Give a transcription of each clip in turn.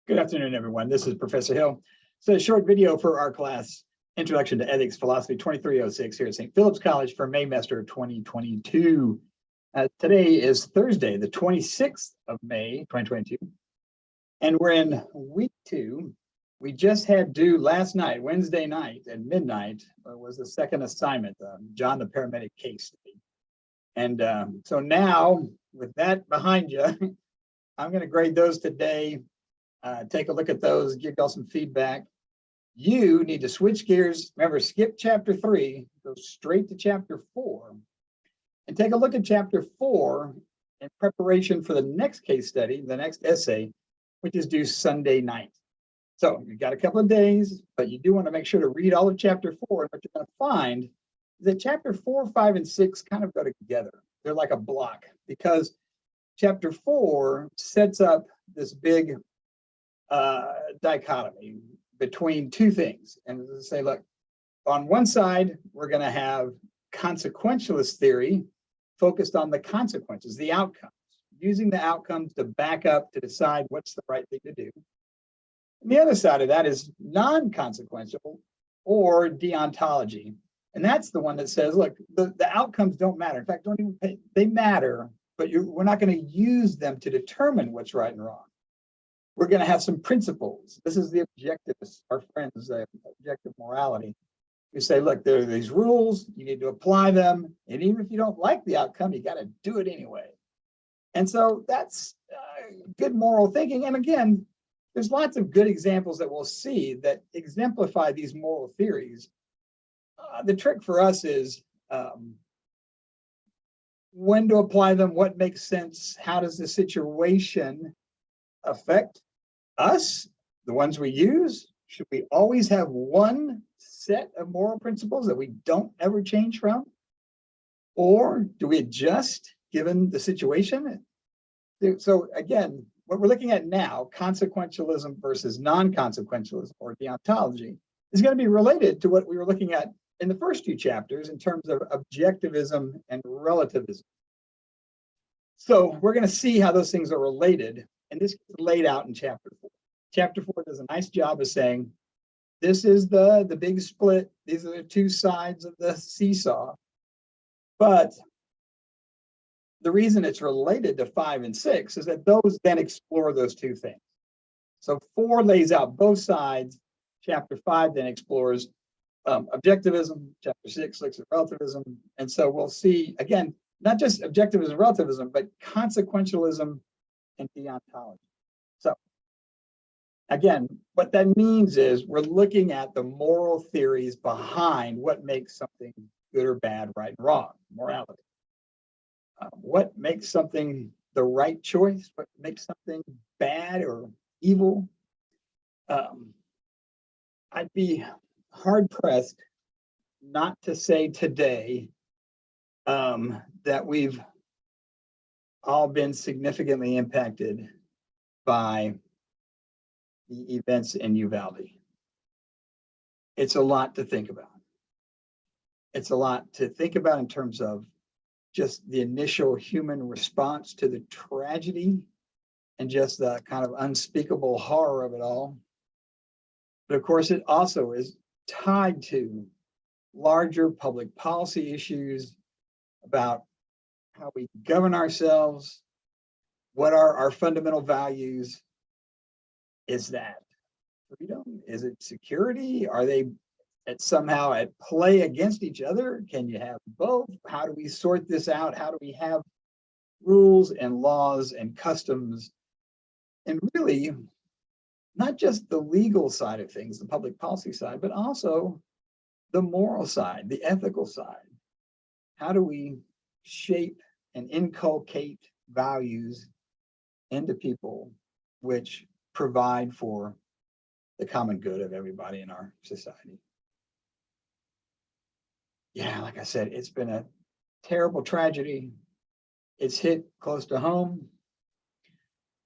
Good afternoon, everyone. This is Professor Hill. It's a short video for our class, Introduction to Ethics Philosophy 2306 here at St. Philip's College for Maymester 2022. Today is Thursday, the 26th of May, 2022, and we're in week 2. We just had due last night, Wednesday night at midnight, was the second assignment, John the Paramedic case study. And so now, with that behind you, I'm going to grade those today. Take a look at those, give y'all some feedback. You need to switch gears. Remember, skip chapter 3, go straight to chapter 4, and take a look at chapter 4 in preparation for the next case study, the next essay, which is due Sunday night. So you've got a couple of days, but you do want to make sure to read all of chapter 4. And what you're going to find is that chapter 4, 5, and 6 kind of go together. They're like a block because chapter 4 sets up this big dichotomy between two things. And say, look, on one side, we're going to have consequentialist theory focused on the consequences, the outcomes, using the outcomes to back up to decide what's the right thing to do. And the other side of that is non-consequential or deontology. And that's the one that says, look, the outcomes don't matter. In fact, don't even pay, they matter, but we're not going to use them to determine what's right and wrong. We're going to have some principles. This is the objectivists, our friends, objective morality. You say, look, there are these rules, you need to apply them. And even if you don't like the outcome, you got to do it anyway. And so that's good moral thinking. And again, there's lots of good examples that we'll see that exemplify these moral theories. The trick for us is when to apply them, what makes sense, how does the situation affect us, the ones we use? Should we always have one set of moral principles that we don't ever change from? Or do we adjust given the situation? So again, what we're looking at now, consequentialism versus non-consequentialism or deontology, is going to be related to what we were looking at in the first two chapters in terms of objectivism and relativism. So we're going to see how those things are related. And this is laid out in chapter 4. Chapter 4 does a nice job of saying, this is the big split. These are the two sides of the seesaw. But the reason it's related to 5 and 6 is that those then explore those two things. So 4 lays out both sides. Chapter 5 then explores objectivism. Chapter 6 looks at relativism. And so we'll see, again, not just objectivism and relativism, but consequentialism and deontology. So again, what that means is we're looking at the moral theories behind what makes something good or bad, right and wrong, morality. What makes something the right choice, what makes something bad or evil. I'd be hard-pressed not to say today that we've all been significantly impacted by the events in Uvalde. It's a lot to think about. It's a lot to think about in terms of just the initial human response to the tragedy and just the kind of unspeakable horror of it all. But of course, it also is tied to larger public policy issues about how we govern ourselves, what are our fundamental values. Is that freedom? Is it security? Are they somehow at play against each other? Can you have both? How do we sort this out? How do we have rules and laws and customs? And really, not just the legal side of things, the public policy side, but also the moral side, the ethical side. How do we shape and inculcate values into people which provide for the common good of everybody in our society? Yeah, like I said, it's been a terrible tragedy. It's hit close to home.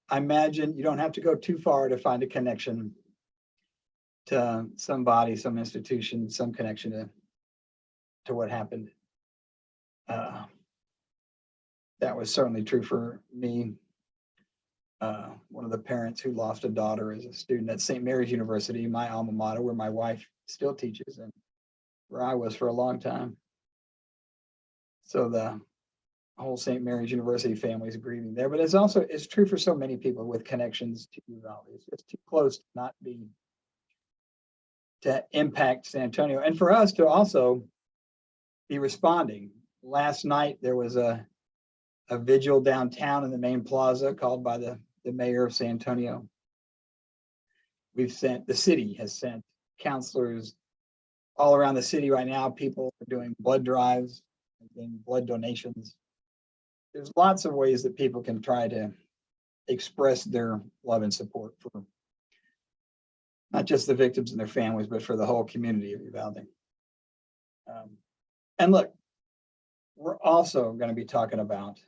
I imagine you don't have to go too far to find a connection to somebody, some institution, some connection to what happened. That was certainly true for me. one of the parents who lost a daughter as a student at St. Mary's University, my alma mater, where my wife still teaches and where I was for a long time. So the whole St. Mary's University family is grieving there, but it's true for so many people with connections to Uvalde. It's just too close to not be to impact San Antonio, and for us to also be responding. Last night there was a vigil downtown in the main plaza called by the mayor of San Antonio. The city has sent counselors all around the city right now. People are doing blood drives, doing blood donations. There's lots of ways that people can try to express their love and support for not just the victims and their families, but for the whole community of Uvalde. And look, we're also going to be talking about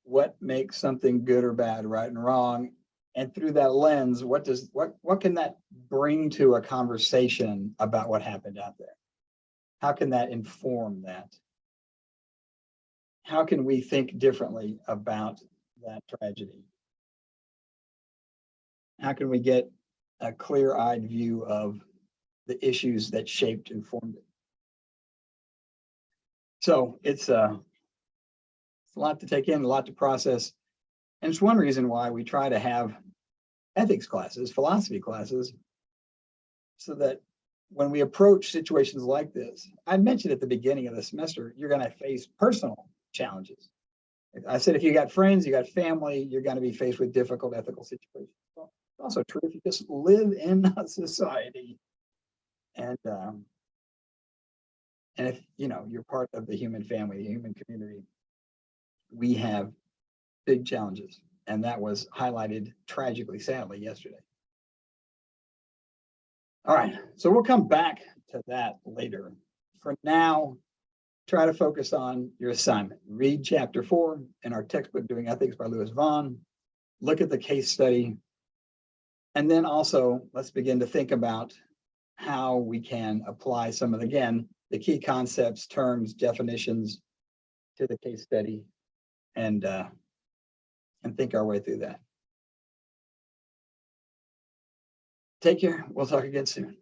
what makes something good or bad, right and wrong. And through that lens, what can that bring to a conversation about what happened out there? How can that inform that? How can we think differently about that tragedy? How can we get a clear-eyed view of the issues that shaped and formed it? So it's a lot to take in, a lot to process. And it's one reason why we try to have ethics classes, philosophy classes, so that when we approach situations like this, I mentioned at the beginning of the semester, you're going to face personal challenges. I said, if you got friends, you got family, you're going to be faced with difficult ethical situations. Well, it's also true if you just live in a society and if you're part of the human family, the human community, we have big challenges, and that was highlighted tragically, sadly, yesterday. All right, so we'll come back to that later. For now, try to focus on your assignment. Read chapter 4 in our textbook, Doing Ethics by Lewis Vaughn. Look at the case study. And then also, let's begin to think about how we can apply some of, again, the key concepts, terms, definitions to the case study and think our way through that. Take care. We'll talk again soon.